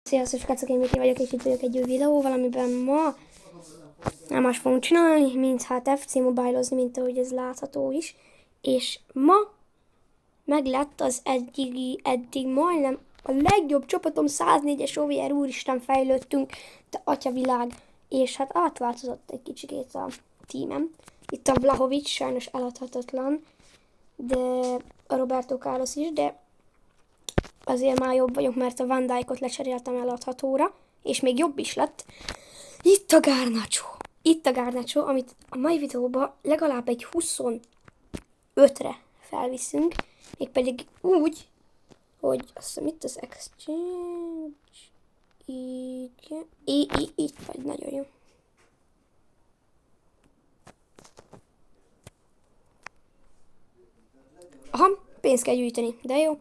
Sziasztok, srácok, én Miki vagyok, és itt vagyok egy új videóval, amiben ma nem más fogunk csinálni, mint hát FC Mobile-ozni, mint ahogy ez látható is. És ma meglett az eddig majdnem a legjobb csapatom, 104-es OVR, úristen fejlődtünk, de atyavilág. És hát átváltozott egy kicsikét a tímem. Itt a Vlahovic sajnos eladhatatlan, de a Roberto Carlos is, de azért már jobb vagyok, mert a Van Dijkot lecseréltem eladhatóra, és még jobb is lett. Itt a Garnacho. Itt a Garnacho, amit a mai videóban legalább egy 25-re felviszünk, mégpedig úgy, hogy azt hiszem itt az exchange, így vagy, nagyon jó. Aha, pénzt kell gyűjteni, de jó.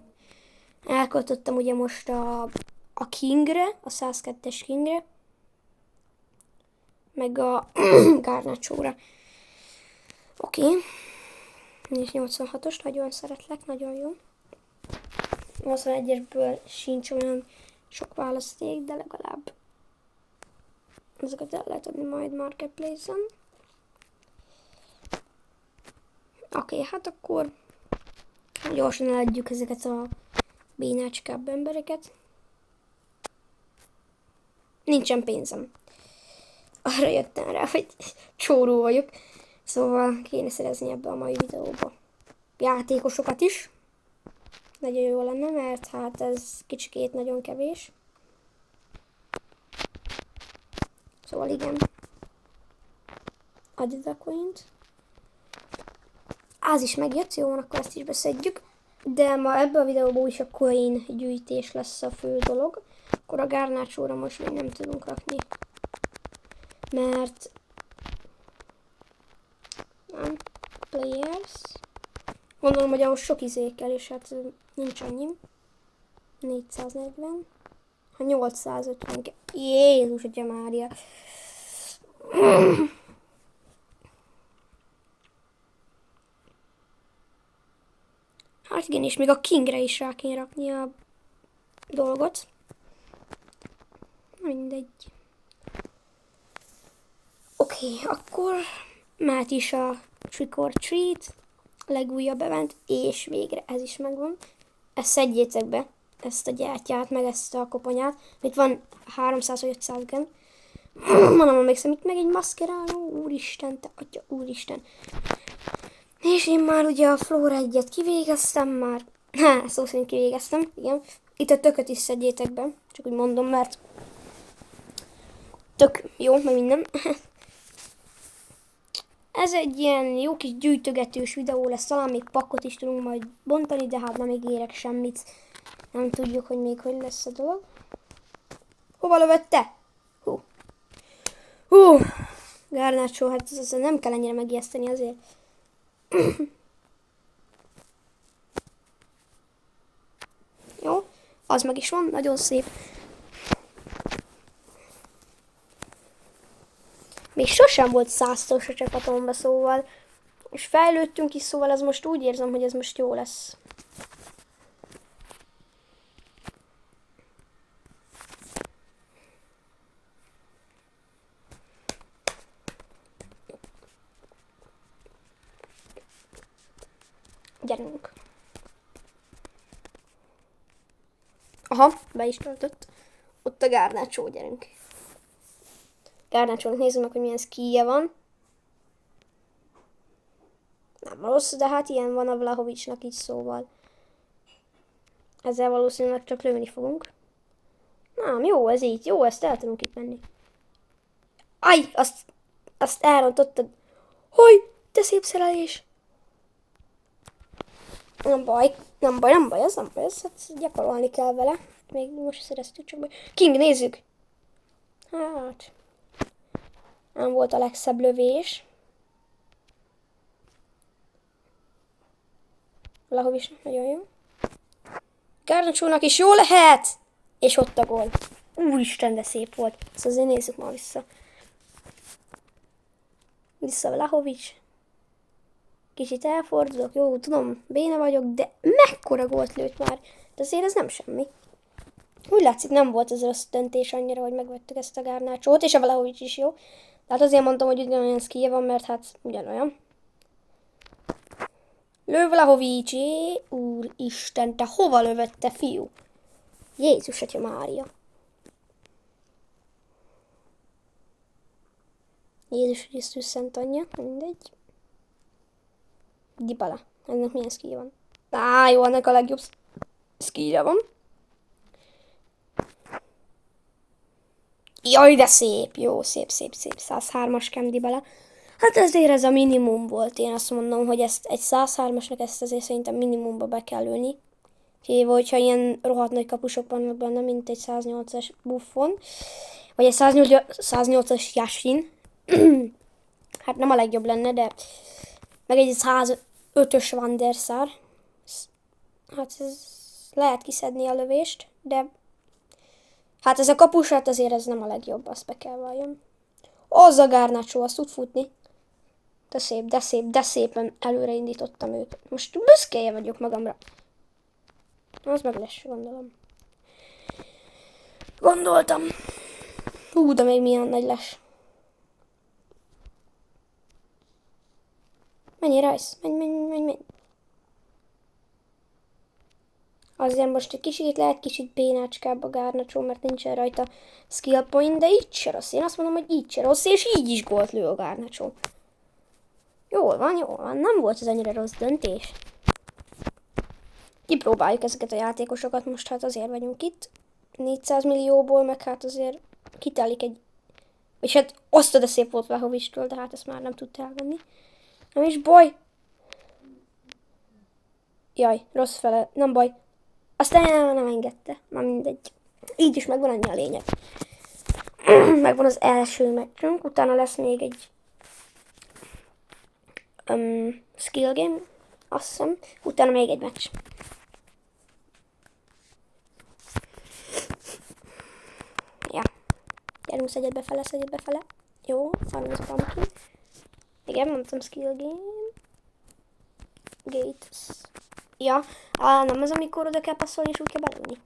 Elköltöttem ugye most a Kingre, a 102-es Kingre, meg a Garnacho-ra. Oké. És 86-os, nagyon szeretlek, nagyon jó. 81-esből sincs olyan sok választék, de legalább ezeket el lehet adni majd Marketplace-en. Oké, hát akkor gyorsan eladjuk ezeket a bénácskább embereket. Nincsen pénzem. Arra jöttem rá, hogy csóró vagyok. Szóval kéne szerezni ebbe a mai videóba játékosokat is. Nagyon jó lenne, mert hát ez kicsikét nagyon kevés. Szóval igen. Adj a coint. Az is megjött, jó, akkor ezt is beszedjük. De ma ebben a videóban is a coin gyűjtés lesz a fő dolog. Akkor a Garnacho-ra most még nem tudunk rakni. Mert nem, players. Gondolom, hogy ahhoz sok izé kell, és hát nincs annyi. 440. Ha 850 kell. Jézus, Atya Mária. Hát igen, és még a Kingre is rá kéne rakni a dolgot. Mindegy. Oké, akkor mehet is a Trick or Treat, a legújabb event, és végre ez is megvan. Ezt szedjétek be, ezt a gyertyát, meg ezt a koponyát. Itt van 300 vagy 500 gen. Mondom, emlékszem, itt meg egy Mascherano, úristen, te atya, úristen. És én már ugye a Flora 1-et kivégeztem már. Szó szerint kivégeztem, igen. Itt a tököt is szedjétek be, csak úgy mondom, mert tök jó, meg minden. Ez egy ilyen jó kis gyűjtögetős videó lesz, talán még pakkot is tudunk majd bontani, de hát nem ígérek semmit. Nem tudjuk, hogy még hogy lesz a dolog. Hova lövette? Garnacho, hát ez nem kell ennyire megijeszteni azért. Jó, az meg is van, nagyon szép. Még sosem volt 100-os a csapatomba, szóval. És fejlődtünk is, szóval ez most úgy érzem, hogy ez most jó lesz. Gyerünk. Aha, be is töltött. Ott a Garnacho, gyerünk. Garnacho-nak nézzük meg, hogy milyen skije van. Nem rossz, de hát ilyen van a Vlahovicnak is, szóval. Ezzel valószínűleg csak lőni fogunk. Nem, jó ez így, jó, ezt el tudunk itt menni. Aj, azt elrontottad. Hogy, de szép szerelés. Nem baj, ez hát gyakorolni kell vele. Még most szereztük csak be. King, nézzük. Hát, nem volt a legszebb lövés. Valahogy is nagyon jó. Garnacho-nak is jó lehet! És ott a gól. Úristen, de szép volt. Szóval azért nézzük már vissza. Vissza Vlahovic. Kicsit elfordulok, jó, tudom, béna vagyok, de mekkora gólt lőtt már. De azért ez nem semmi. Úgy látszik, nem volt ez rossz döntés annyira, hogy megvettük ezt a Garnácsót, és a Vlahovics is jó. Tehát azért mondtam, hogy ugyanolyan szkíje van, mert hát ugyanolyan. Lő Vlahovics, úristen, te hova lövött, te fiú? Jézus, Atya Mária. Jézus Krisztus Szent Anyja, mindegy. Dybala. Ennek milyen szkíja van? Jó, annak a legjobb szkíja van. Jaj, de szép! Jó, szép. 103-as Cam Dybala. Hát ezért ez a minimum volt. Én azt mondom, hogy ezt egy 103-asnak ezt azért szerintem minimumba be kell lőni. Kivéve, hogyha ilyen rohadt nagy kapusok vannak benne, mint egy 108-as Buffon, vagy egy 108-as Yashin. Hát nem a legjobb lenne, de meg egy 105-ös Van der Sar. Hát ez lehet kiszedni a lövést, de hát ez a kapus, hát azért ez nem a legjobb, azt be kell valljam. Az a Garnacho, azt tud futni. De szépen előre indítottam őt. Most büszkéje vagyok magamra. Az meg lesz, gondolom. Gondoltam. De még milyen nagy lesz. Menj, Rice, menj. Azért most egy kicsit lehet kicsit bénácskább a Garnacho, mert nincsen rajta skill point, de így se rossz. Én azt mondom, hogy így se rossz, és így is gólt lő a Garnacho. Jól van, nem volt ez ennyire rossz döntés. Kipróbáljuk ezeket a játékosokat, most hát azért vagyunk itt. 400 millióból, meg hát azért kitelik egy... És hát azt de szép volt Vlahovicstől, de hát ezt már nem tudta elvenni. Nem is baj. Jaj, rossz fele, nem baj. Aztán nem engedte, már mindegy. Így is megvan annyi a lényeg. Megvan az első meccsünk, utána lesz még egy skill game, azt hiszem. Utána még egy meccs. Ja. Gyerünk, szedjed befele. Jó, Farmers Pumpkin. Igen, mondtam skill game. Gates. Ja, nem az, amikor oda kell passzolni, és úgy kell belőni.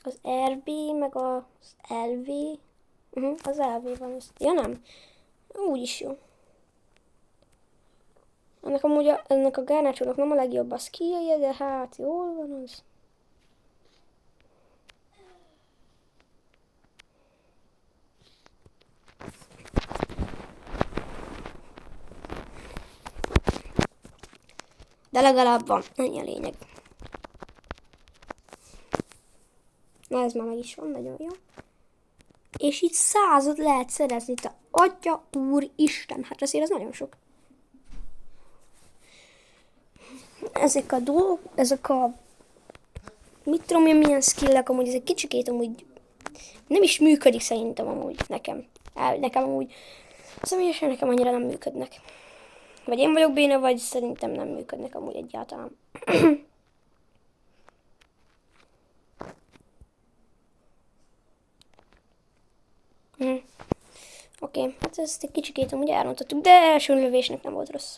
Az RB, meg az LV. Az LV van. Ja, nem. Úgy is jó. Ennek a Garnacho-nak nem a legjobb a skillje, de hát jól van az. De legalább van. Ennyi a lényeg. Na ez már meg is van, nagyon jó. És itt 100-ot lehet szerezni. Te Atya Úr Isten. Hát azért ez nagyon sok. Ezek a dolgok, mit tudom én milyen skillek, amúgy ezek kicsikét amúgy nem is működik szerintem amúgy nekem. Nekem amúgy személyesen nekem annyira nem működnek. Vagy én vagyok béna, vagy szerintem nem működnek amúgy egyáltalán. Oké, hát ezt egy kicsikét amúgy elrontottuk, de első lövésnek nem volt rossz.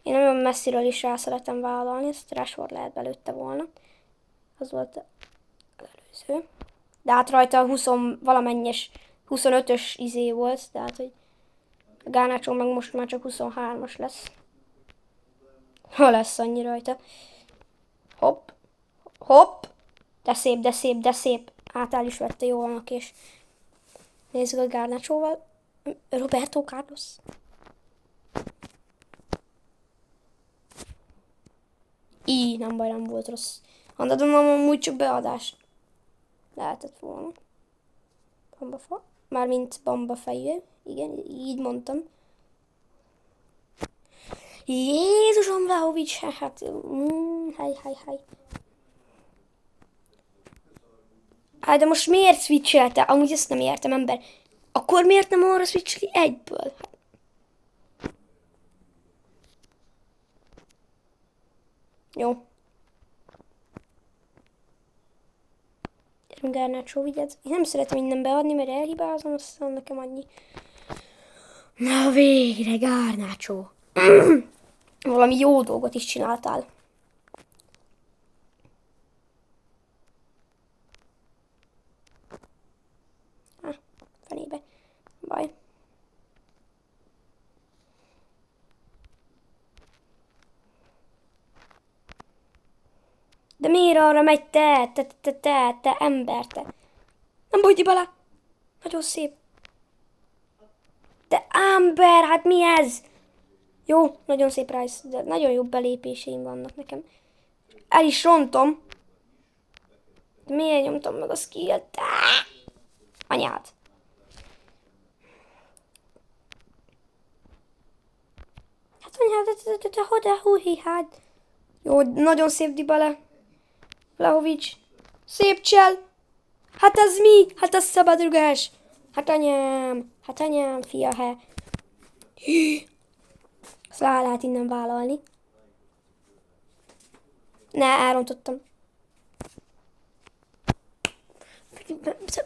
Én nagyon messziről is rá szeretem vállalni, ezt Rashford lehet belőtte volna. Az volt az előző. De hát rajta a 20 valamennyes, 25-ös izé volt, tehát hogy a Garnacho meg most már csak 23-as lesz. Ha lesz annyi rajta. Hopp. De szép. El is vette jól annak, és nézzük a Garnachoval. Roberto Carlos. Nem baj, nem volt rossz. Mondom, amúgy csak beadást lehetett volna. Bambafa. Mármint bamba fejű. Igen, így mondtam. Jézusom, Vlahovics, hát... Háj. Hát de most miért switchelte? Amúgy ezt nem értem, ember. Akkor miért nem arra switcheli egyből? Jó. Gyerünk, Garnacho, vigyázz. Én nem szeretem minden beadni, mert elhibázom, aztán nekem annyi. Na végre, Garnacho. Valami jó dolgot is csináltál. De miért arra megy te ember, te? Nem bújj bele! Nagyon szép. De Amber, hát mi ez? Jó, nagyon szép Rice, de nagyon jó belépéseim vannak nekem. El is rontom. De miért nyomtam meg a skillt? Anyád. Hát anyád, hát. Jó, nagyon szép Dybala. Vlahovics. Szép csel. Hát ez mi? Hát ez szabadrugás. Hát anyám, fia, he. Azt rá lehet innen vállalni. Ne, elrontottam.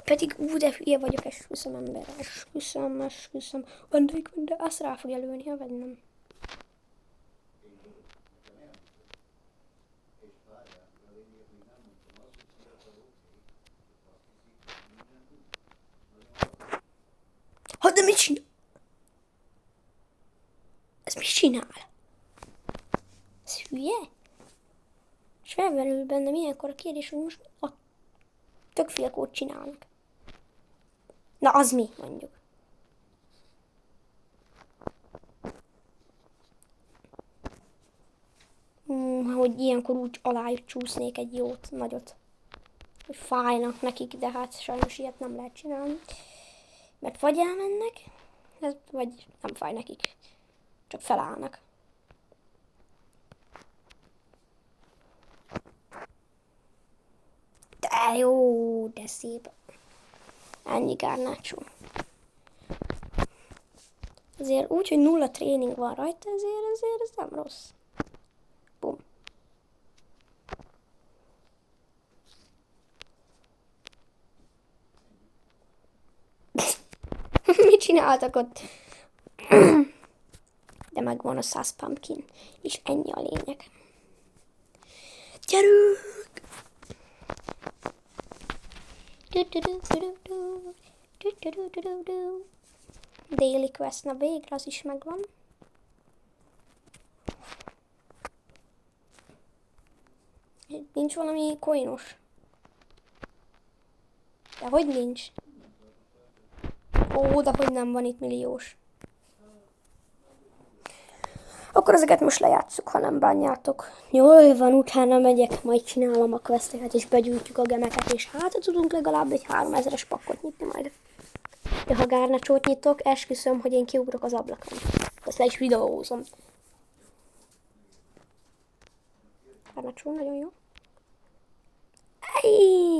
Pedig de hülye vagyok, esküszöm ember, esküszöm. Van de azt rá fogja lőni, ha vagy nem. Ha, de mit csinál? Ez mit csinál? Ez hülye? És felmerül bennem ilyenkor a kérdés, hogy most a tökfilkót csinálnak. Na, az mi, mondjuk. Hogy ilyenkor úgy alájuk csúsznék egy jót, nagyot. Hogy fájnak nekik, de hát sajnos ilyet nem lehet csinálni. Mert vagy elmennek, vagy nem fáj nekik. Csak felállnak. De jó, de szép. Ennyi Garnacho. Azért úgy, hogy 0 tréning van rajta, ezért ez nem rossz. Bum. Mit csináltak ott? De megvan a 100 pumpkin, és ennyi a lényeg. Gyerünk! Daily quest, na végre az is megvan. Nincs valami coinos. De hogy nincs? Ó, de hogy nem van itt milliós. Akkor ezeket most lejátszuk, ha nem bánjátok. Jól van, utána megyek, majd csinálom a questeket, és begyűjtjük a gemeket, és hát tudunk legalább egy 3000-es pakkot nyitni majd. De ha Garnachót nyitok, esküszöm, hogy én kiugrok az ablakon. Azt le is videózom. Garnachó nagyon jó.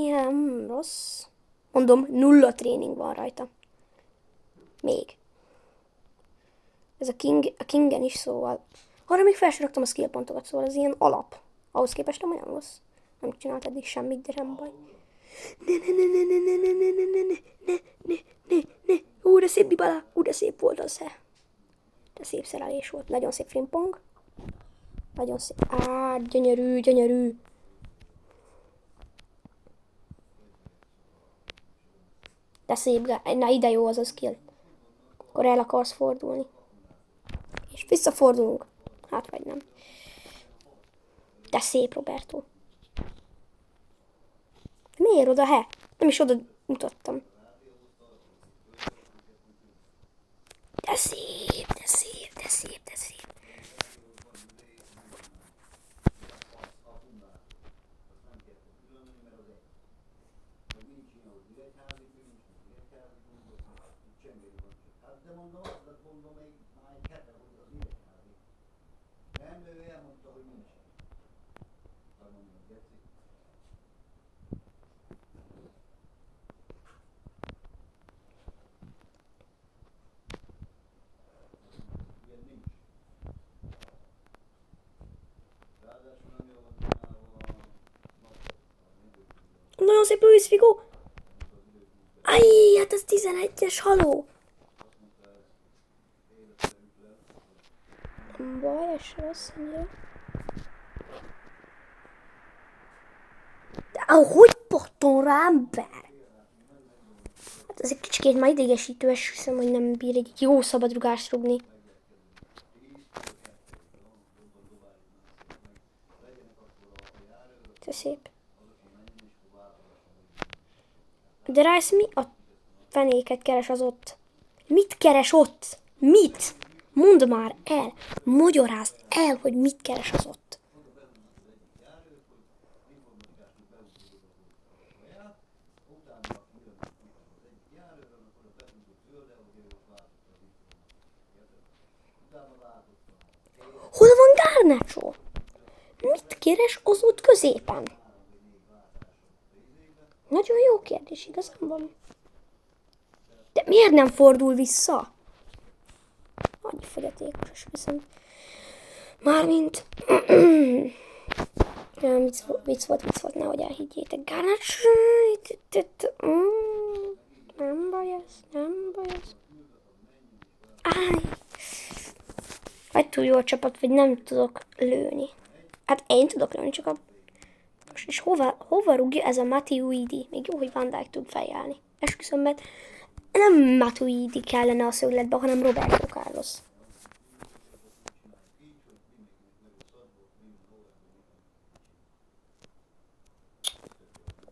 Nem rossz. Mondom, 0 tréning van rajta. Még. Ez a Kingen is, szóval. Arra még fel sem raktam a skill pontokat, szóval ez ilyen alap. Ahhoz képest nem olyan rossz. Nem csinált eddig semmit, de sem baj. Ne. Ú, de szép Dybala. Ú, de szép volt az. De szép szerelés volt. Nagyon szép frimpong. Nagyon szép. Gyönyörű. De szép, na ide jó az a skill. Akkor el akarsz fordulni. És visszafordulunk. Hát vagy nem. De szép, Roberto. Miért oda, he? Nem is oda mutattam. De szép. Nagyon szép Luis Figo. Ajj, hát ez 11-es, haló. Nem baj, ez se rossz annyira. De hogy patton rá, ember? Hát ez egy kicsikét már idegesítő, esküszöm, hogy nem bír egy jó szabadrugást rúgni. te szép. De Rice mi a fenéket keres az ott? Mit keres ott? Mit? Mondd már el, magyarázd el, hogy mit keres az ott. Hol van Garnacho? Mit keres az út középen? Nagyon jó kérdés, igazán. De miért nem fordul vissza? Annyi fogyatékos viszont. Mármint... vicc volt, nehogy elhiggyétek. Garnacho... Nem baj ez. Áj! Vagy túl jó a csapat, vagy nem tudok lőni. Hát én tudok lőni, csak a... És hova rúgja ez a Matuidi? Még jó, hogy Van Dijk tud fejállni. Esküszöm, mert nem Matuidi kellene a szögletbe, hanem Roberto Carlos.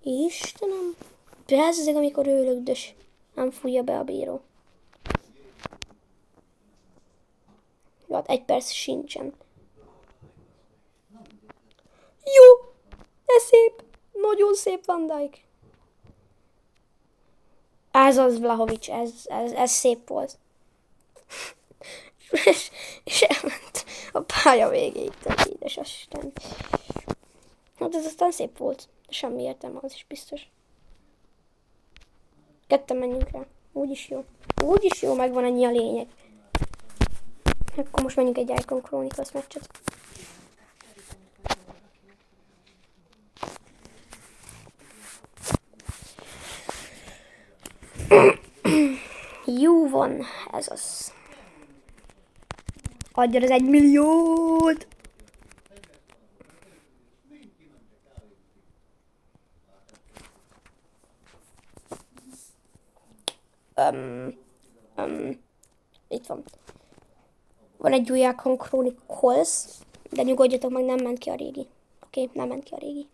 Istenem. Bezzeg, amikor ő lögdös. Nem fújja be a bíró. Jó, hát 1 perc sincsen. Jó! Ez szép! Nagyon szép Van Dijk. Ez az Vlahovics, ez szép volt. és elment a pálya végéig, tehát édes Isten. Hát ez aztán szép volt. Semmi értelme, az is biztos. Ketten menjünk rá. Úgyis jó, megvan annyi a lényeg. Akkor most menjünk egy Icon Chronicles meccset. Jó van, ez az. Adjad az 1 milliót! Itt van. Van egy új Icon Chronicles, de nyugodjatok meg, nem ment ki a régi. Oké, nem ment ki a régi.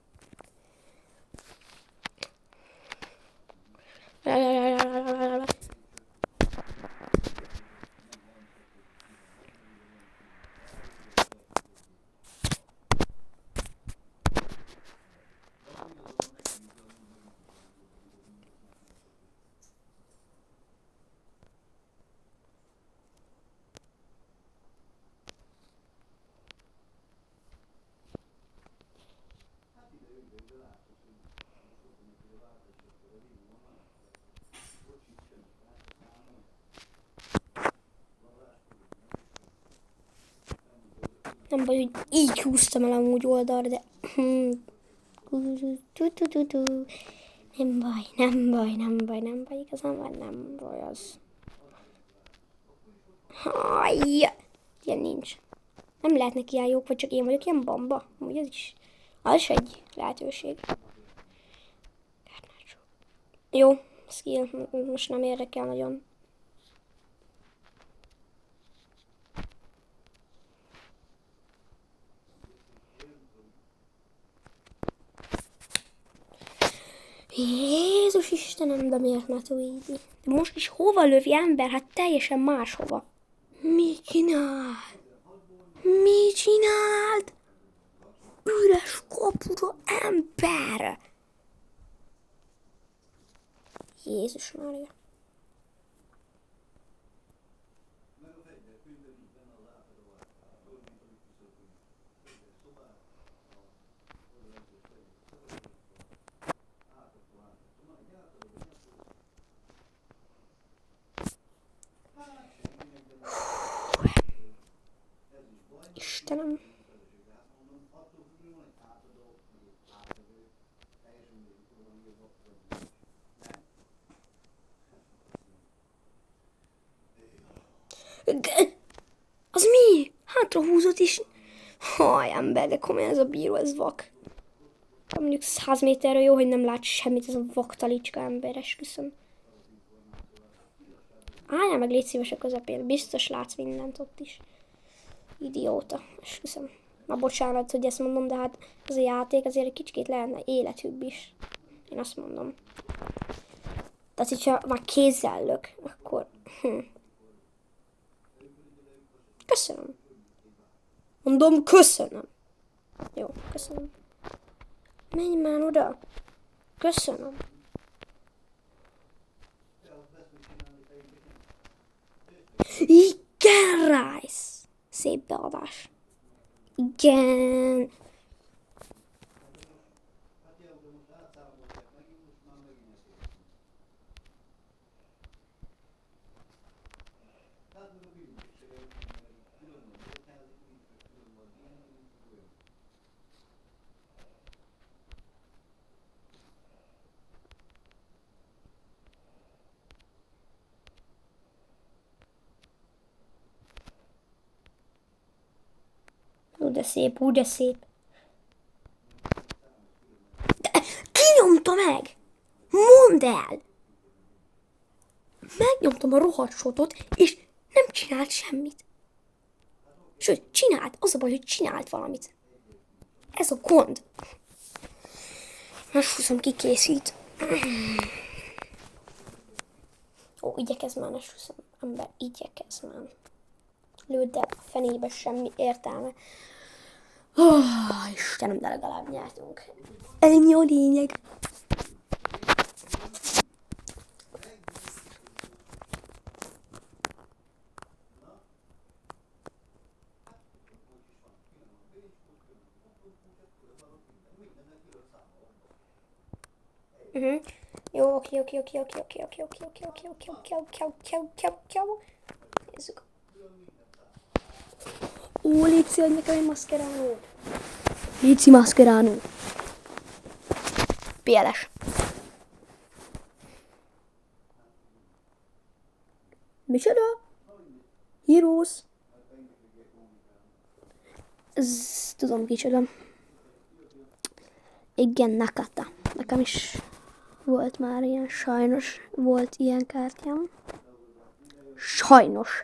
Nem baj, hogy így húztam el amúgy oldalra, de... Nem baj, igazán már nem baj az. Ilyen nincs. Nem lehetnek ilyen jók, vagy csak én vagyok ilyen bamba. Amúgy ez is egy lehetőség. Jó, skill, most nem érdekel nagyon. Jézus Istenem, de miért Matuidi? De most is hova lövi ember? Hát teljesen máshova. Mit csináld? Üres kapura ember! Jézus Mária. Istenem. Az mi? Hátra húzott is. Haj, ember, de komolyan ez a bíró, ez vak. Mondjuk 100 méterről jó, hogy nem lát semmit, ez a vaktalicska ember, esküszöm. Álljál meg, légy szíves a közepén, biztos látsz mindent ott is. Idióta, esküszöm. Már bocsánat, hogy ezt mondom, de hát ez a játék azért egy kicsit lehetne élethűbb is. Én azt mondom. Tehát, hogyha már kézzel lök, akkor... Köszönöm. Mondom, köszönöm. Jó, köszönöm. Menj már oda. Köszönöm. Igen, Rice. Szép beadás. Igen. De szép, úgy de szép. De ki nyomta meg? Mondd el! Megnyomtam a rohadt shotot, és nem csinált semmit. Sőt, csinált. Az a baj, hogy csinált valamit. Ez a gond. Most húszom, kikészít. Ó, igyekez már, ne húszom. Ember, igyekez már. Lőd el, a fenébe semmi értelme. Istenem, de legalább nyertünk. Ennyi a lényeg. Jó, oké. Nézzük. Ó, légy hogy nekem egy maszkeránó. Léci maszkeránó. PLS. Micsoda? Heroes. Ez tudom kicsoda. Igen, Nakata. Nekem is volt már ilyen, sajnos volt ilyen kártyám. Sajnos.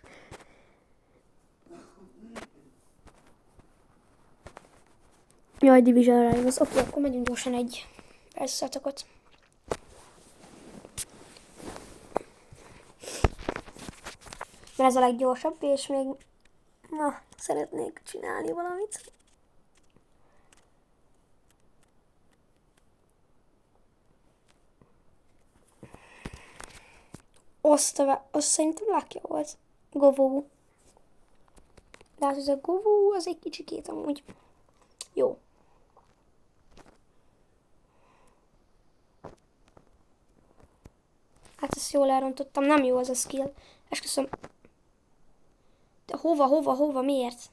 Jaj, Division Rivals. Oké, akkor megyünk gyorsan egy percetokot. Mert ez a leggyorsabb, és még szeretnék csinálni valamit. Azt szerintem Lucky volt. Govó. De hát ez a Govó az egy kicsikét amúgy jó. Hát ezt jól elrontottam, nem jó az a skill. Esküszöm. De hova, miért?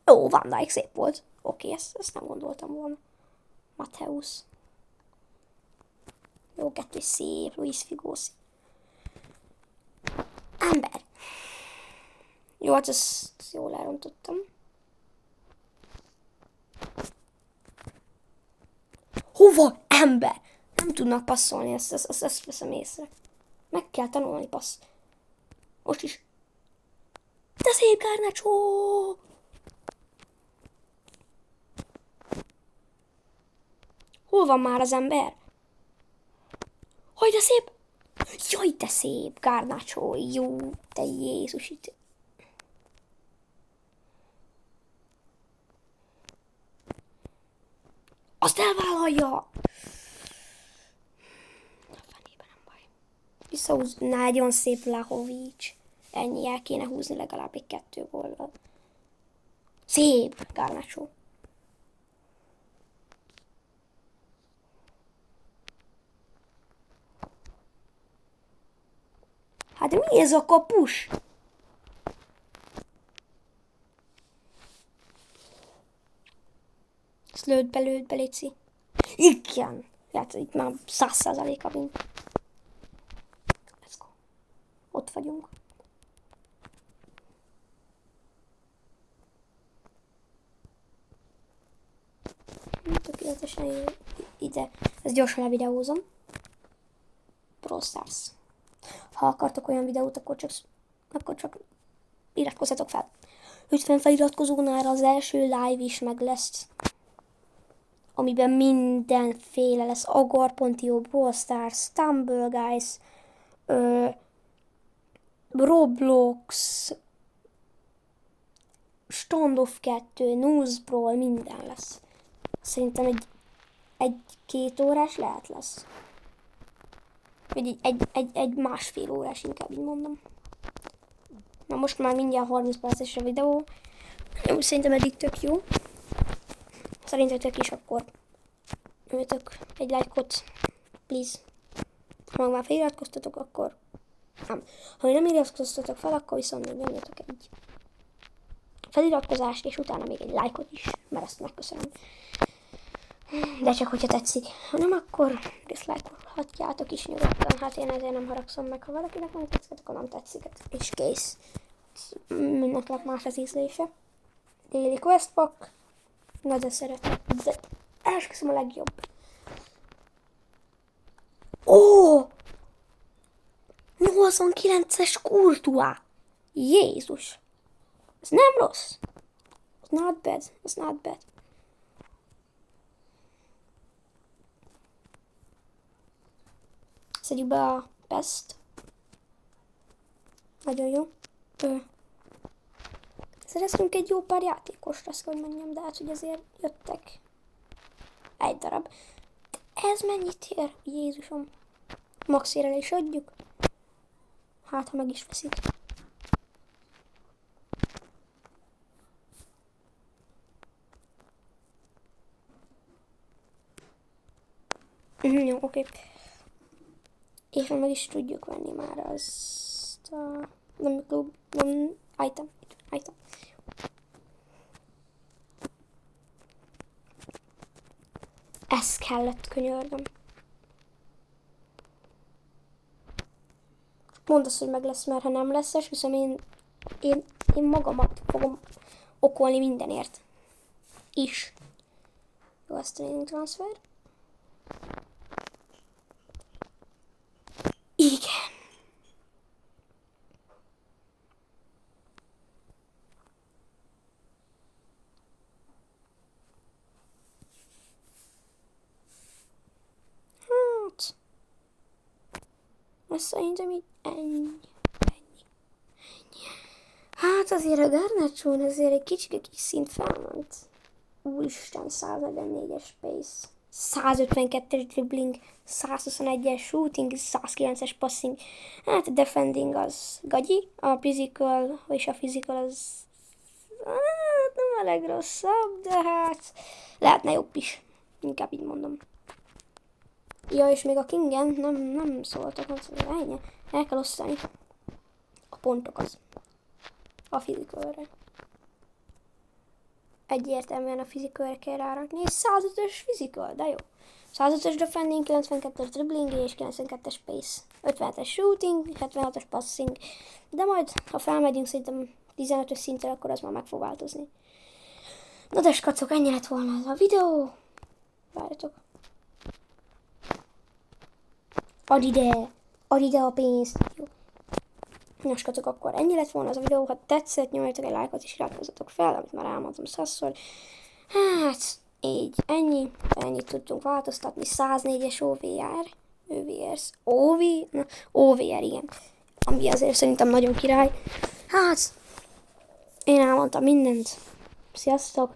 Jó, Van Dijk szép volt. Oké, ezt nem gondoltam volna. Matthäus. Jó, kettő szép, Luis Figo szép. Ember. Jó, hát ezt jól elrontottam. Hova? Ember! Nem tudnak passzolni, ezt veszem észre. Meg kell tanulni passz. Most is. De szép Garnacho! Hol van már az ember? Hogy de szép! Jaj, de szép Garnacho! Jó, te Jézus itt. Azt elvállalja! A fenében nem baj. Visszahúz. Nagyon szép Vlahovic. Ennyi, el kéne húzni legalább egy 2 góllal. Szép Garnacho. Hát mi ez a kapus? Ezt lőd be, Léci. Igen. Hát itt már 100%-a win. Let's go. Ott vagyunk. Tökéletesen ide. Ezt gyorsan levideózom. Brawl Stars. Ha akartok olyan videót, akkor csak iratkozzatok fel. 50 feliratkozónál az első live is meg lesz, amiben mindenféle lesz. Agar.io, Brawl Stars, Stumble Guys, Roblox, Standoff 2, News Brawl, minden lesz. Szerintem egy-két órás lehet lesz. Vagy egy másfél órás, inkább így mondom. Na most már mindjárt 30 perces a videó. Úgy szerintem eddig tök jó. Szerintetek is akkor nyomjatok egy lájkot, please. Ha már feliratkoztatok, akkor nem. Ha nem iratkoztatok fel, akkor viszont még nyomjatok egy feliratkozást, és utána még egy lájkot is, mert ezt megköszönöm. De csak hogyha tetszik. Ha nem, akkor diszlájkolhatjátok is nyugodtan. Hát én ezért nem haragszom meg, ha valakinek nem tetszik, akkor nem tetszik. És kész. Mindenkinek más az ízlése. Daily Quest Pack. Na de szeretem. De esküszöm a legjobb. Ó! 89-es Courtois. Jézus. Ez nem rossz. It's not bad. It's not bad. Szedjük be a best. Nagyon jó. Szereztünk egy jó pár játékost, azt hogy mondjam, de hát, hogy azért jöttek egy darab. De ez mennyit ér? Jézusom. Maxére is adjuk. Hát, ha meg is veszik. Jó, oké. És meg is tudjuk venni már azt a... Nem klub, nem... Item. Ez kellett, könyörgöm. Mondd azt, hogy meg lesz, mert ha nem lesz, és viszont én magamat fogom okolni mindenért. Is. Jó, azt training transfer. Igen. Hát. Azt szerintem így ennyi. Hát azért a Garnacho-n azért egy kicsit kis szint felment. Úristen, 144-es pace. 152-es dribbling, 121-es shooting, 109-es passing. Hát a defending az gagyi, a physical az hát nem a legrosszabb, de hát lehetne jobb is. Inkább így mondom. Ja, és még a Kingen nem szóltak, nem szóltak, ennyi. El kell osztani a pontokat a physicalre. Egyértelműen a physicalre kell rárakni, és 105-ös physical, de jó. 105-ös defending, 92-es dribbling és 92-es pace. 57-es shooting, 76-os passing. De majd, ha felmegyünk szerintem 15-ös szintre, akkor az már meg fog változni. Na de skacok, ennyi lett volna ez a videó. Várjatok. Add ide a pénzt. Jó. Na skacok, akkor ennyi lett volna ez a videó. Ha tetszett, nyomjatok egy lájkot és iratkozzatok fel, amit már elmondtam 100-szor. Hát, így, ennyit tudtunk változtatni. 104-es OVR, igen. Ami azért szerintem nagyon király. Hát, én elmondtam mindent. Sziasztok!